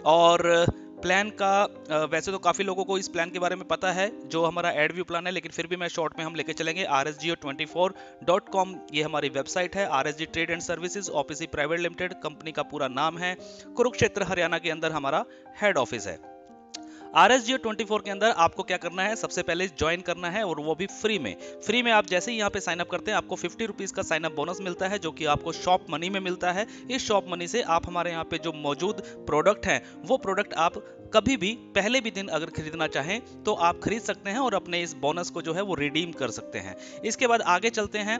और प्लान का वैसे तो काफ़ी लोगों को इस प्लान के बारे में पता है जो हमारा एडव्यू प्लान है, लेकिन फिर भी मैं शॉर्ट में हम लेके चलेंगे। rsgo24.com ये हमारी वेबसाइट है। RSG trade and services OPC private limited company का पूरा नाम है। कुरुक्षेत्र हरियाणा के अंदर हमारा हेड ऑफिस है। RSGO24 के अंदर आपको क्या करना है, सबसे पहले ज्वाइन करना है और वो भी फ्री में। फ्री में आप जैसे ही यहाँ पे साइन अप करते हैं आपको 50 रुपीज़ का साइन अप बोनस मिलता है जो कि आपको शॉप मनी में मिलता है। इस शॉप मनी से आप हमारे यहाँ पे जो मौजूद प्रोडक्ट हैं वो प्रोडक्ट आप कभी भी पहले भी दिन अगर खरीदना चाहें तो आप खरीद सकते हैं और अपने इस बोनस को जो है वो रिडीम कर सकते हैं। इसके बाद आगे चलते हैं।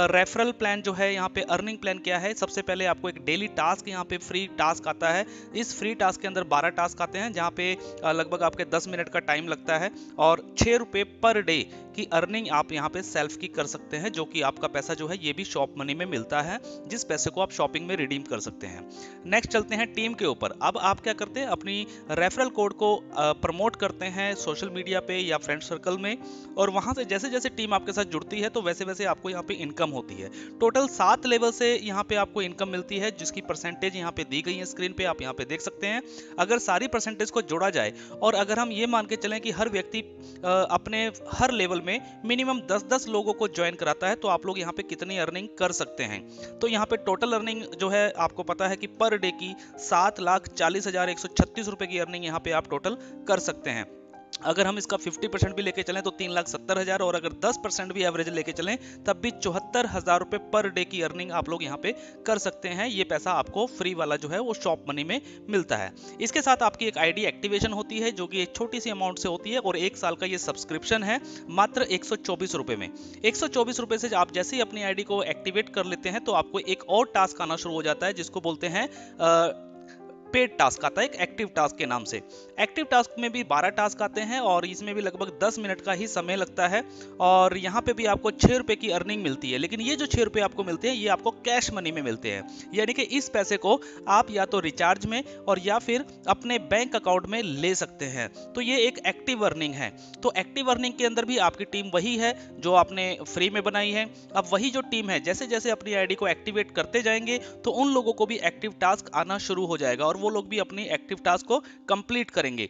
रेफरल प्लान जो है, यहाँ पे अर्निंग प्लान क्या है, सबसे पहले आपको एक डेली टास्क यहाँ पे फ्री टास्क आता है। इस फ्री टास्क के अंदर 12 टास्क आते हैं जहाँ पे लगभग आपके 10 मिनट का टाइम लगता है और 6 रुपये पर डे की अर्निंग आप यहाँ पे सेल्फ की कर सकते हैं, जो कि आपका पैसा जो है ये भी शॉप मनी में मिलता है, जिस पैसे को आप शॉपिंग में रिडीम कर सकते हैं। नेक्स्ट चलते हैं टीम के ऊपर। अब आप क्या करते हैं, अपनी रेफरल कोड को प्रमोट करते हैं सोशल मीडिया पे या फ्रेंड सर्कल में, और वहां से जैसे जैसे टीम आपके साथ जुड़ती है तो वैसे वैसे आपको यहाँ पे इनकम होती है। टोटल 7 लेवल से यहाँ पे आपको इनकम मिलती है, जिसकी परसेंटेज यहाँ पे दी गई है स्क्रीन पे, आप यहाँ पे देख सकते हैं। अगर सारी परसेंटेज को जोड़ा जाए और अगर हम ये मान के चलें कि हर व्यक्ति अपने हर लेवल में मिनिमम 10-10 लोगों को ज्वाइन कराता है तो आप लोग यहाँ पे कितनी अर्निंग कर सकते हैं। तो यहाँ पे टोटल अर्निंग जो है आपको पता है कि पर डे की 7,40,136 रुपए की अर्निंग यहाँ पे आप टोटल कर सकते हैं। अगर हम इसका 50% भी लेके चलें तो 3,70,000, और अगर 10% भी एवरेज लेके चलें तब भी 74,000 रुपए पर डे की अर्निंग आप लोग यहाँ पे कर सकते हैं। ये पैसा आपको फ्री वाला जो है वो शॉप मनी में मिलता है। इसके साथ आपकी एक आईडी एक्टिवेशन होती है जो कि एक छोटी सी अमाउंट से होती है, और 1 साल का ये सब्सक्रिप्शन है मात्र 124 रुपए में। 124 रुपए से आप जैसे ही अपनी आईडी को एक्टिवेट कर लेते हैं तो आपको एक और टास्क आना शुरू हो जाता है जिसको बोलते हैं पेड टास्क आता है, एक एक्टिव टास्क के नाम से। एक्टिव टास्क में भी 12 टास्क आते हैं और इसमें भी लगभग 10 मिनट का ही समय लगता है, और यहाँ पे भी आपको 6 रुपए की अर्निंग मिलती है। लेकिन ये जो 6 रुपए आपको मिलते हैं ये आपको कैश मनी में मिलते हैं, यानी कि इस पैसे को आप या तो रिचार्ज में और या फिर अपने बैंक अकाउंट में ले सकते हैं। तो ये एक एक्टिव अर्निंग है। तो एक्टिव अर्निंग के अंदर भी आपकी टीम वही है जो आपने फ्री में बनाई है। अब वही जो टीम है जैसे जैसे अपनी आईडी को एक्टिवेट करते जाएंगे तो उन लोगों को भी एक्टिव टास्क आना शुरू हो जाएगा और वो लोग भी अपनी एक्टिव टास्क को कंप्लीट करेंगे।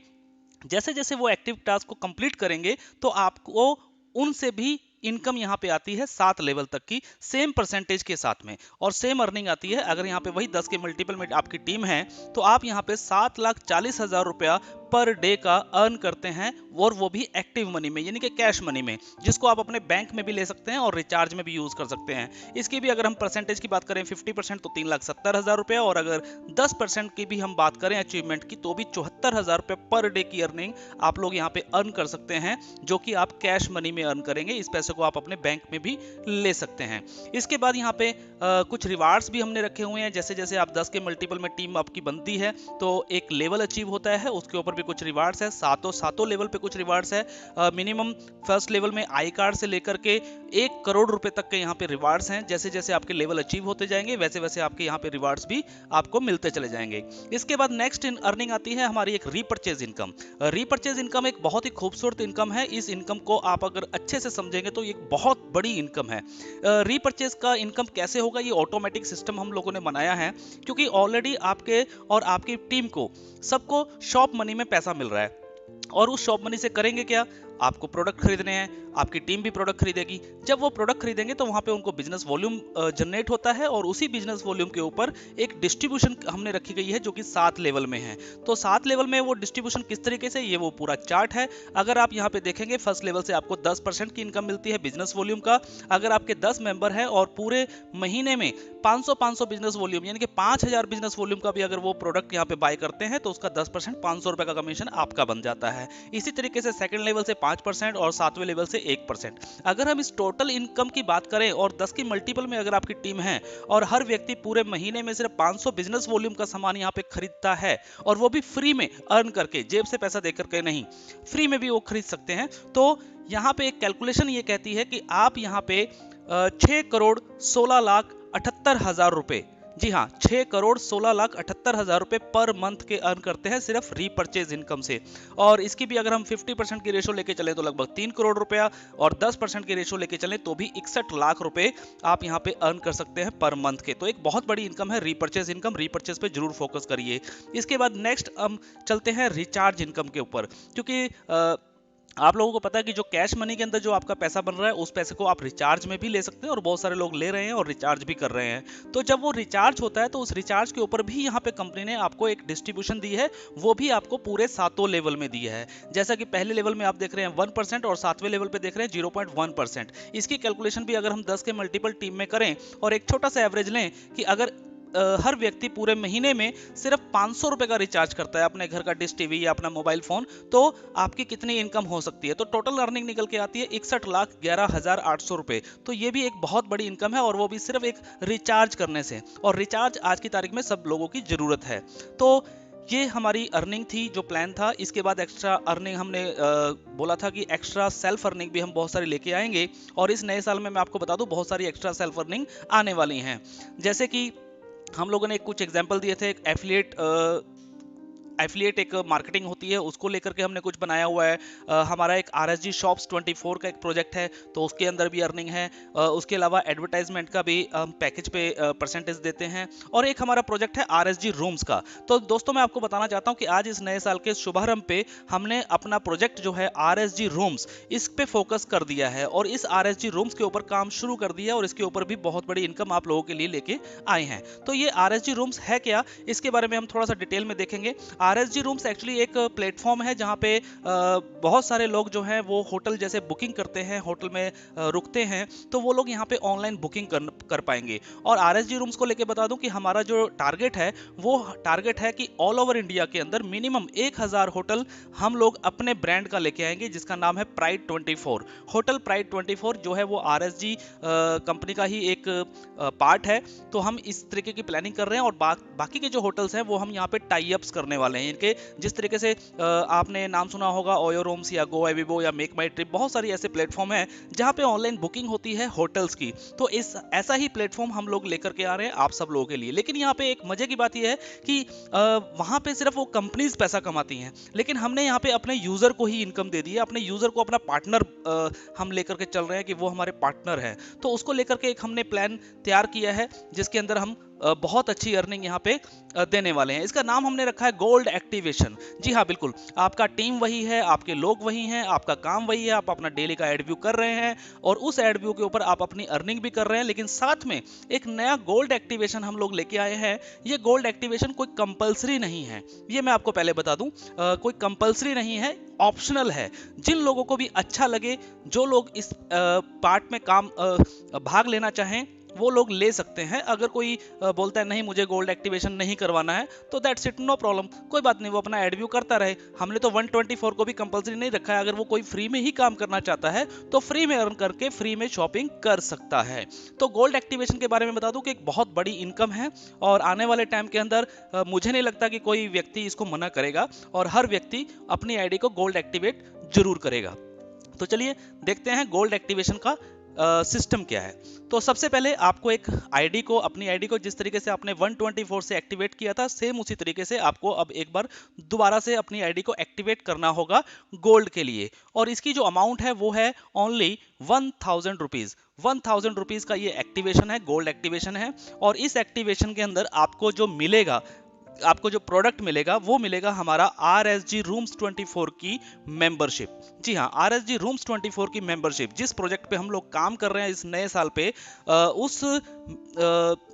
जैसे जैसे वो एक्टिव टास्क को कंप्लीट करेंगे तो आपको उनसे भी इनकम यहाँ पे आती है 7 लेवल तक की सेम परसेंटेज के साथ में, और सेम अर्निंग आती है। अगर यहाँ पे वही 10 के मल्टीपल में आपकी टीम है तो आप यहाँ पे 7,40,000 रुपया पर डे का अर्न करते हैं, और वो भी एक्टिव मनी में यानी कि कैश मनी में, जिसको आप अपने बैंक में भी ले सकते हैं और रिचार्ज में भी यूज कर सकते हैं। इसकी भी अगर हम परसेंटेज की बात करें 50% तो 3,70,000 रुपया, और अगर 10% की भी हम बात करें अचीवमेंट की तो भी 74,000 रुपये पर डे की अर्निंग आप लोग यहाँ पे अर्न कर सकते हैं, जो कि आप कैश मनी में अर्न करेंगे। इस पैसे को आप अपने बैंक में भी ले सकते हैं। इसके बाद यहाँ पे कुछ रिवार्ड्स भी हमने रखे हुए हैं। जैसे जैसे आप 10 के मल्टीपल में टीम आपकी बनती है तो एक लेवल अचीव होता है, उसके ऊपर भी कुछ रिवार्ड्स है। सातों लेवल पे कुछ रिवार्ड्स है। मिनिमम फर्स्ट लेवल में आई कार्ड से लेकर के 1 करोड़ रुपए तक के यहाँ पे रिवार्ड्स हैं। जैसे जैसे आपके लेवल अचीव होते जाएंगे वैसे वैसे आपके यहाँ पे रिवार्ड्स भी आपको मिलते चले जाएंगे। इसके बाद नेक्स्ट अर्निंग आती है हमारी एक रीपर्चेज इनकम। रीपर्चेज इनकम एक बहुत ही खूबसूरत इनकम है। इस इनकम को आप अगर अच्छे से समझेंगे तो एक बहुत बड़ी इनकम है। रीपर्चेज का इनकम कैसे होगा, ये ऑटोमेटिक सिस्टम हम लोगों ने बनाया है, क्योंकि ऑलरेडी आपके और आपकी टीम को सबको शॉप मनी में पैसा मिल रहा है, और उस शॉप मनी से करेंगे क्या, आपको प्रोडक्ट खरीदने हैं, आपकी टीम भी प्रोडक्ट खरीदेगी। जब वो प्रोडक्ट खरीदेंगे तो वहां पे उनको बिजनेस वॉल्यूम जनरेट होता है, और उसी बिजनेस वॉल्यूम के ऊपर एक डिस्ट्रीब्यूशन हमने रखी गई है जो कि 7 लेवल में है। तो 7 लेवल में वो डिस्ट्रीब्यूशन किस तरीके से, ये वो पूरा चार्ट है। अगर आप यहाँ पे देखेंगे फर्स्ट लेवल से आपको 10% की इनकम मिलती है बिजनेस वॉल्यूम का। अगर आपके 10 मेंबर है और पूरे महीने में 500 बिजनेस वॉल्यूम यानी कि 5,000 बिजनेस वॉल्यूम का भी अगर वो प्रोडक्ट यहाँ पे बाय करते हैं तो उसका 10% 500 रुपए का कमीशन आपका बन जाता है। इसी तरीके से सेकंड लेवल से 5% और 7वें लेवल से 1%। अगर हम इस टोटल इनकम की बात करें और 10 की मल्टीपल में अगर आपकी टीम है और हर व्यक्ति पूरे महीने में सिर्फ 500 बिजनेस वॉल्यूम का सामान यहाँ पे खरीदता है, और वो भी फ्री में अर्न करके, जेब से पैसा देकर के नहीं, फ्री में भी वो खरीद सकते हैं, तो यहाँ पे एक कैलकुलेशन ये कहती है कि आप यहाँ पे 6,16,78,000 रुपए जी हाँ, 6,16,78,000 रुपए पर मंथ के अर्न करते हैं सिर्फ रीपर्चेज इनकम से। और इसकी भी अगर हम 50% की रेशो लेके चले तो लगभग 3 करोड़ रुपया, और 10% की रेशो लेके चले तो भी 61 लाख रुपए आप यहाँ पे अर्न कर सकते हैं पर मंथ के। तो एक बहुत बड़ी इनकम है रीपर्चेज इनकम, रीपर्चेज पे जरूर फोकस करिए। इसके बाद नेक्स्ट हम चलते हैं रिचार्ज इनकम के ऊपर, क्योंकि आप लोगों को पता है कि जो कैश मनी के अंदर जो आपका पैसा बन रहा है उस पैसे को आप रिचार्ज में भी ले सकते हैं, और बहुत सारे लोग ले रहे हैं और रिचार्ज भी कर रहे हैं। तो जब वो रिचार्ज होता है तो उस रिचार्ज के ऊपर भी यहाँ पे कंपनी ने आपको एक डिस्ट्रीब्यूशन दी है, वो भी आपको पूरे 7 लेवल में दी है। जैसा कि पहले लेवल में आप देख रहे हैं 1% और 7वें लेवल पे देख रहे हैं 0.1%। इसकी कैलकुलेशन भी अगर हम 10 के मल्टीपल टीम में करें और एक छोटा सा एवरेज लें कि अगर हर व्यक्ति पूरे महीने में सिर्फ 500 रुपए का रिचार्ज करता है अपने घर का डिश टीवी या अपना मोबाइल फोन, तो आपकी कितनी इनकम हो सकती है। तो टोटल अर्निंग निकल के आती है 61,11,800 रुपए। तो ये भी एक बहुत बड़ी इनकम है, और वो भी सिर्फ एक रिचार्ज करने से। और रिचार्ज आज की तारीख में सब लोगों की जरूरत है। तो ये हमारी अर्निंग थी, जो प्लान था। इसके बाद एक्स्ट्रा अर्निंग हमने बोला था कि एक्स्ट्रा सेल्फ अर्निंग भी हम बहुत सारी लेके आएंगे, और इस नए साल में मैं आपको बता दूं बहुत सारी एक्स्ट्रा सेल्फ अर्निंग आने वाली हैं। जैसे कि हम लोगों ने कुछ एग्जाम्पल दिए थे, एक एफिलिएट एक मार्केटिंग होती है, उसको लेकर के हमने कुछ बनाया हुआ है। हमारा एक RSG शॉप्स 24 का एक प्रोजेक्ट है, तो उसके अंदर भी अर्निंग है। उसके अलावा एडवर्टाइजमेंट का भी हम पैकेज पे परसेंटेज देते हैं। और एक हमारा प्रोजेक्ट है RSG रूम्स का। तो दोस्तों मैं आपको बताना चाहता हूं कि आज इस नए साल के शुभारंभ पे हमने अपना प्रोजेक्ट जो है RSG रूम्स, इस पे फोकस कर दिया है और इस RSG रूम्स के ऊपर काम शुरू कर दिया, और इसके ऊपर भी बहुत बड़ी इनकम आप लोगों के लिए लेके आए हैं। तो ये RSG रूम्स है क्या, इसके बारे में हम थोड़ा सा डिटेल में देखेंगे। RSG रूम्स एक्चुअली एक प्लेटफॉर्म है जहां पे बहुत सारे लोग जो हैं वो होटल जैसे बुकिंग करते हैं, होटल में रुकते हैं, तो वो लोग यहाँ पे ऑनलाइन बुकिंग कर पाएंगे। और RSG रूम्स को लेके बता दूं कि हमारा जो टारगेट है वो टारगेट है कि ऑल ओवर इंडिया के अंदर मिनिमम 1000 होटल हम लोग अपने ब्रांड का लेके आएंगे, जिसका नाम है प्राइड 24। होटल प्राइड 24 जो है वो RSG कंपनी का ही एक पार्ट है। तो हम इस तरीके की प्लानिंग कर रहे हैं, और बाकी के जो होटल्स हैं वो हम यहाँ पे टाई अप्स करने वाले हैं इनके। जिस तरीके से आपने नाम सुना होगा ओयो रूम्स या गो एविबो या मेक माई ट्रिप, बहुत सारी ऐसे प्लेटफॉर्म हैं जहां पे ऑनलाइन बुकिंग होती है होटल्स की। तो ऐसा ही प्लेटफॉर्म हम लोग लेकर के आ रहे हैं आप सब लोगों के लिए। लेकिन यहाँ पे एक मजे की बात यह है कि वहां पे सिर्फ वो कंपनीज पैसा कमाती हैं, लेकिन हमने यहाँ पे अपने यूजर को ही इनकम दे दी है। अपने यूजर को अपना पार्टनर हम लेकर के चल रहे हैं कि वो हमारे पार्टनर है। तो उसको लेकर के एक हमने प्लान तैयार किया है, जिसके अंदर हम बहुत अच्छी अर्निंग यहाँ पे देने वाले हैं। इसका नाम हमने रखा है गोल्ड एक्टिवेशन। जी हाँ, बिल्कुल, आपका टीम वही है, आपके लोग वही हैं, आपका काम वही है, आप अपना डेली का एड व्यू कर रहे हैं, और उस एड व्यू के ऊपर आप अपनी अर्निंग भी कर रहे हैं। लेकिन साथ में एक नया गोल्ड एक्टिवेशन हम लोग लेके आए हैं। ये गोल्ड एक्टिवेशन कोई कंपलसरी नहीं है, ये मैं आपको पहले बता दूं। कोई कंपलसरी नहीं है, ऑप्शनल है। जिन लोगों को भी अच्छा लगे, जो लोग इस पार्ट में भाग लेना चाहें, वो लोग ले सकते हैं। अगर कोई बोलता है नहीं मुझे गोल्ड एक्टिवेशन नहीं करवाना है, तो दैट्स इट, नो प्रॉब्लम, कोई बात नहीं, वो अपना एड व्यू करता रहे। हमने तो 124 को भी कंपलसरी नहीं रखा है। अगर वो कोई फ्री में ही काम करना चाहता है तो फ्री में अर्न करके फ्री में शॉपिंग कर सकता है। तो गोल्ड एक्टिवेशन के बारे में बता दूं कि एक बहुत बड़ी इनकम है, और आने वाले टाइम के अंदर मुझे नहीं लगता कि कोई व्यक्ति इसको मना करेगा, और हर व्यक्ति अपनी आईडी को गोल्ड एक्टिवेट जरूर करेगा। तो चलिए देखते हैं गोल्ड एक्टिवेशन का सिस्टम क्या है। तो सबसे पहले आपको एक अपनी आईडी को जिस तरीके से आपने 124 से एक्टिवेट किया था, सेम उसी तरीके से आपको अब एक बार दोबारा से अपनी आईडी को एक्टिवेट करना होगा गोल्ड के लिए। और इसकी जो अमाउंट है वो है ओनली 1000 रुपीज। 1000 रुपीज का ये एक्टिवेशन है, गोल्ड एक्टिवेशन है। और इस एक्टिवेशन के अंदर आपको जो प्रोडक्ट मिलेगा वो मिलेगा हमारा RSG रूम्स 24 की मेंबरशिप। जी हाँ, RSG रूम्स 24 की मेंबरशिप। जिस प्रोजेक्ट पे हम लोग काम कर रहे हैं इस नए साल पे, उस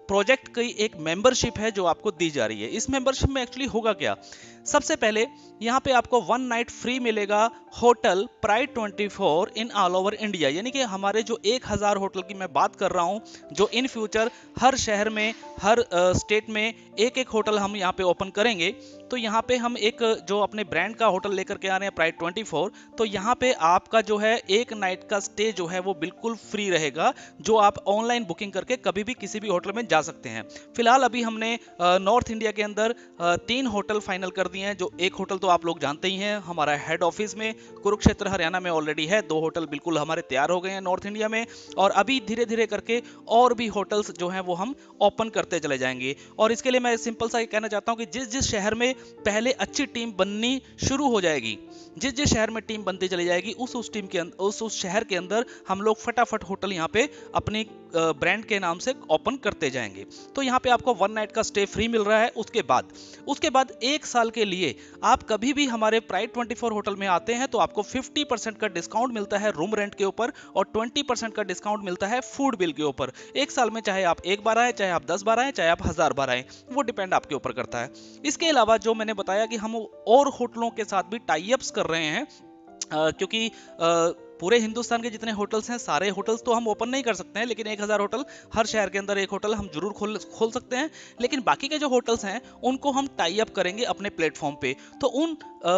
प्रोजेक्ट की एक मेंबरशिप है जो आपको दी जा रही है। इस मेंबरशिप में एक्चुअली होगा क्या, सबसे पहले यहाँ पे आपको 1 नाइट फ्री मिलेगा hotel pride 24 in all over India. यानी कि हमारे जो 1000 होटल की मैं बात कर रहा हूँ, जो इन फ्यूचर हर शहर में, हर स्टेट में एक एक होटल हम यहाँ पे ओपन करेंगे, तो यहाँ पे हम एक जो अपने ब्रांड का होटल लेकर के आ रहे हैं प्राइड 24, तो यहाँ पे आपका जो है एक नाइट का स्टे जो है वो बिल्कुल फ्री रहेगा, जो आप ऑनलाइन बुकिंग करके कभी भी किसी भी होटल में जा सकते हैं। फिलहाल अभी हमने नॉर्थ इंडिया के अंदर 3 होटल फाइनल कर दिए हैं। जो एक होटल तो आप लोग जानते ही हैं, हमारा हेड ऑफिस में कुरुक्षेत्र हरियाणा में ऑलरेडी है। 2 होटल बिल्कुल हमारे तैयार हो गए हैं नॉर्थ इंडिया में, और अभी धीरे धीरे करके और भी होटल्स जो हैं वो हम ओपन करते चले जाएंगे। और इसके लिए मैं सिंपल सा कहना चाहता हूं कि जिस जिस शहर में पहले अच्छी टीम बननी शुरू हो जाएगी, जिस जिस शहर में टीम बनती चली जाएगी, उस टीम के उस शहर के अंदर हम लोग फटाफट होटल यहाँ पे अपनी ब्रांड के नाम से ओपन करते जाएंगे। तो यहाँ पे आपको 1 नाइट का स्टे फ्री मिल रहा है। उसके बाद 1 साल के लिए आप कभी भी हमारे प्राइड 24 होटल में आते हैं तो आपको 50% का डिस्काउंट मिलता है रूम रेंट के ऊपर, और 20% का डिस्काउंट मिलता है फूड बिल के ऊपर। 1 साल में चाहे आप 1 बार आए, चाहे आप 10 बार आए, चाहे आप 1000 बार आए, वो डिपेंड आपके ऊपर करता है। इसके अलावा जो मैंने बताया कि हम और होटलों के साथ भी टाई अप्स कर रहे हैं, क्योंकि पूरे हिंदुस्तान के जितने होटल्स हैं, सारे होटल्स तो हम ओपन नहीं कर सकते हैं, लेकिन 1000 होटल, हर शहर के अंदर एक होटल हम जरूर खोल सकते हैं। लेकिन बाकी के जो होटल्स हैं उनको हम टाई अप करेंगे अपने प्लेटफॉर्म पे। तो उन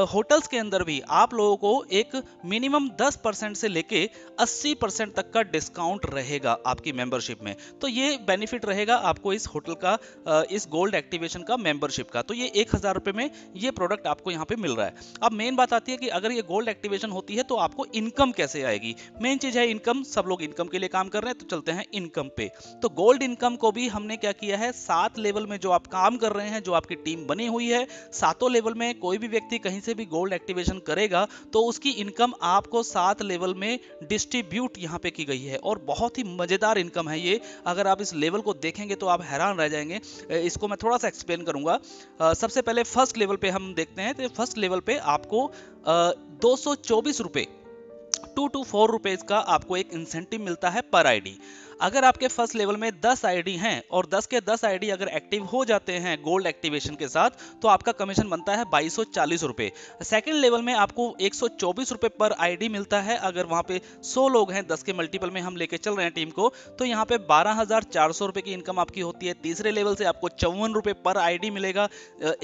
होटल्स के अंदर भी आप लोगों को एक मिनिमम 10% से लेके 80% तक का डिस्काउंट रहेगा आपकी मेंबरशिप में। तो ये बेनिफिट रहेगा आपको इस होटल का, इस गोल्ड एक्टिवेशन का मेंबरशिप का। तो ये 1000 रुपए में ये प्रोडक्ट आपको यहाँ पे मिल रहा है। अब मेन बात आती है कि अगर ये गोल्ड एक्टिवेशन होती है तो आपको इनकम कैसे आएगी। मेन चीज है इनकम। सब लोग इनकम के लिए काम कर रहे हैं, तो चलते हैं इनकम पे। तो गोल्ड इनकम को भी हमने क्या किया है, 7 लेवल में जो आप काम कर रहे हैं, जो आपकी टीम बनी हुई है, 7 लेवल में कोई भी व्यक्ति कहीं से भी गोल्ड एक्टिवेशन करेगा तो उसकी इनकम आपको 7 लेवल में डिस्ट्रीब्यूट यहाँ पे की गई है। और बहुत ही मजेदार इनकम है ये। अगर आप इस लेवल को देखेंगे तो आप हैरान रह जाएंगे। इसको मैं थोड़ा सा एक्सप्लेन करूंगा। सबसे पहले फर्स्ट लेवल पे हम देखते हैं। तो फर्स्ट लेवल पे आपको 224 रुपए, 2 to 4 रुपीज का आपको एक इंसेंटिव मिलता है पर आईडी। अगर आपके फर्स्ट लेवल में 10 आईडी हैं और 10 के 10 आईडी अगर एक्टिव हो जाते हैं गोल्ड एक्टिवेशन के साथ, तो आपका कमीशन बनता है 2240 रुपए। सेकंड लेवल में आपको 124 रुपए पर आईडी मिलता है। अगर वहां पे 100 लोग हैं, 10 के मल्टीपल में हम लेके चल रहे हैं टीम को, तो यहाँ पे 12,400 रुपए की इनकम आपकी होती है। तीसरे लेवल से आपको 54 रुपए पर आईडी मिलेगा।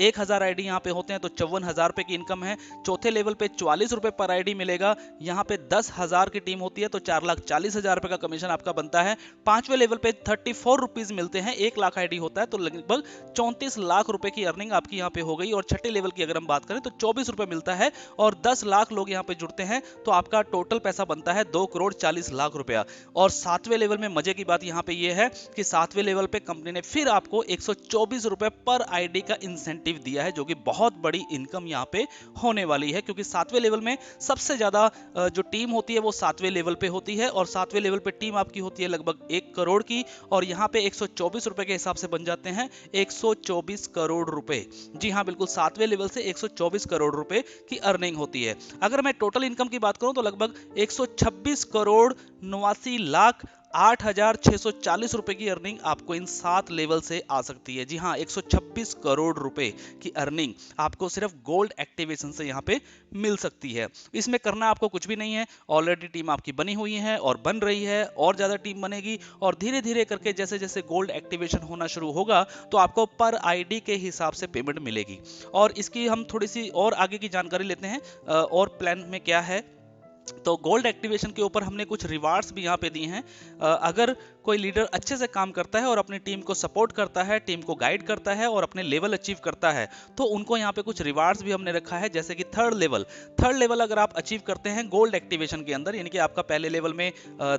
1000 आईडी यहाँ पे होते हैं तो 54,000 रुपए की इनकम है। चौथे लेवल पे 44 रुपए पर आईडी मिलेगा। यहाँ पे 10,000 की टीम होती है तो 4,40,000 रुपए का कमीशन आपका बनता है। 5वें लेवल पे 34 रुपीज मिलते हैं। 1 लाख आईडी होता है तो लगभग 34 लाख रुपए की अर्निंग आपकी यहाँ पे हो गई। और छठे लेवल की अगर हम बात करें तो 24 रुपए मिलता है, और 10 लाख लोग यहाँ पे जुड़ते हैं तो आपका टोटल पैसा बनता है 2 करोड़ 40 लाख रुपया। और 7वें लेवल में मजे की बात यहाँ पे ये है कि 7वें लेवल पे कंपनी ने फिर आपको 124 रुपए पर आईडी का इंसेंटिव दिया है, जो कि बहुत बड़ी इनकम यहाँ पे होने वाली है। क्योंकि 7वें लेवल में सबसे ज्यादा जो टीम होती है वो 7वें लेवल पे होती है, और 7वें लेवल पे टीम आपकी होती है लगभग 1 करोड़ की, और यहाँ पे 124 रुपए के हिसाब से बन जाते हैं 124 करोड़ रुपए। जी हाँ, बिल्कुल 7वें लेवल से 124 करोड़ रुपए की अर्निंग होती है। अगर मैं टोटल इनकम की बात करूं तो लगभग 126 करोड़ 89 लाख 8,640 रुपए की अर्निंग आपको इन 7 लेवल से आ सकती है। जी हाँ, 126 करोड़ रुपए की अर्निंग आपको सिर्फ गोल्ड एक्टिवेशन से यहाँ पे मिल सकती है। इसमें करना आपको कुछ भी नहीं है। ऑलरेडी टीम आपकी बनी हुई है और बन रही है, और ज्यादा टीम बनेगी, और धीरे धीरे करके जैसे जैसे गोल्ड एक्टिवेशन होना शुरू होगा तो आपको पर आईडी के हिसाब से पेमेंट मिलेगी। और इसकी हम थोड़ी सी और आगे की जानकारी लेते हैं और प्लान में क्या है। तो गोल्ड एक्टिवेशन के ऊपर हमने कुछ रिवार्ड्स भी यहाँ पे दिए हैं। अगर कोई लीडर अच्छे से काम करता है और अपनी टीम को सपोर्ट करता है, टीम को गाइड करता है और अपने लेवल अचीव करता है, तो उनको यहाँ पे कुछ रिवार्ड्स भी हमने रखा है। जैसे कि थर्ड लेवल अगर आप अचीव करते हैं गोल्ड एक्टिवेशन के अंदर, यानी कि आपका पहले लेवल में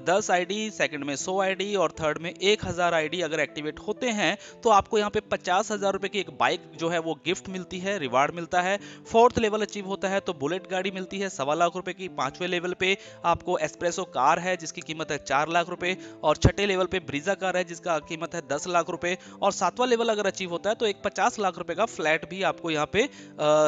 10 आईडी, सेकंड में 100 आईडी और थर्ड में 1000 आईडी अगर एक्टिवेट होते हैं तो आपको यहाँ पे 50,000 रुपए की एक बाइक जो है वो गिफ्ट मिलती है, रिवार्ड मिलता है। फोर्थ लेवल अचीव होता है तो बुलेट गाड़ी मिलती है 1.25 लाख रुपए की। 5वें लेवल पे आपको एस्प्रेसो कार है जिसकी कीमत है 4 लाख रुपए, और छठे लेवल पे ब्रीजा कार है जिसका कीमत है 10 लाख रुपए, और 7वां लेवल अगर अचीव होता है तो एक 50 लाख रुपए का फ्लैट भी आपको यहाँ पे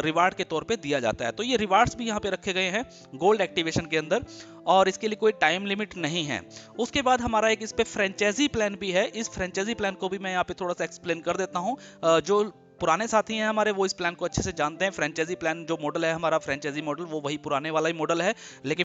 रिवार्ड के तौर पे दिया जाता है। तो ये रिवार्ड्स भी यहाँ पे रखे गए हैं गोल्ड एक्टिवेशन के अंदर, और इसके लिए कोई टाइम लिमिट नहीं है। उसके बाद हमारा एक इस पे फ्रेंचाइजी प्लान भी है। इस फ्रेंचाइजी प्लान को भी मैं यहाँ पे थोड़ा सा एक्सप्लेन कर देता हूँ। जो पुराने साथी हैं हमारे वो इस प्लान को अच्छे से जानते हैं। फ्रेंचाइजी प्लान जो मॉडल है हमारा, फ्रेंचाइजी मॉडल, वो वही पुराने वाला ही मॉडल है, लेकिन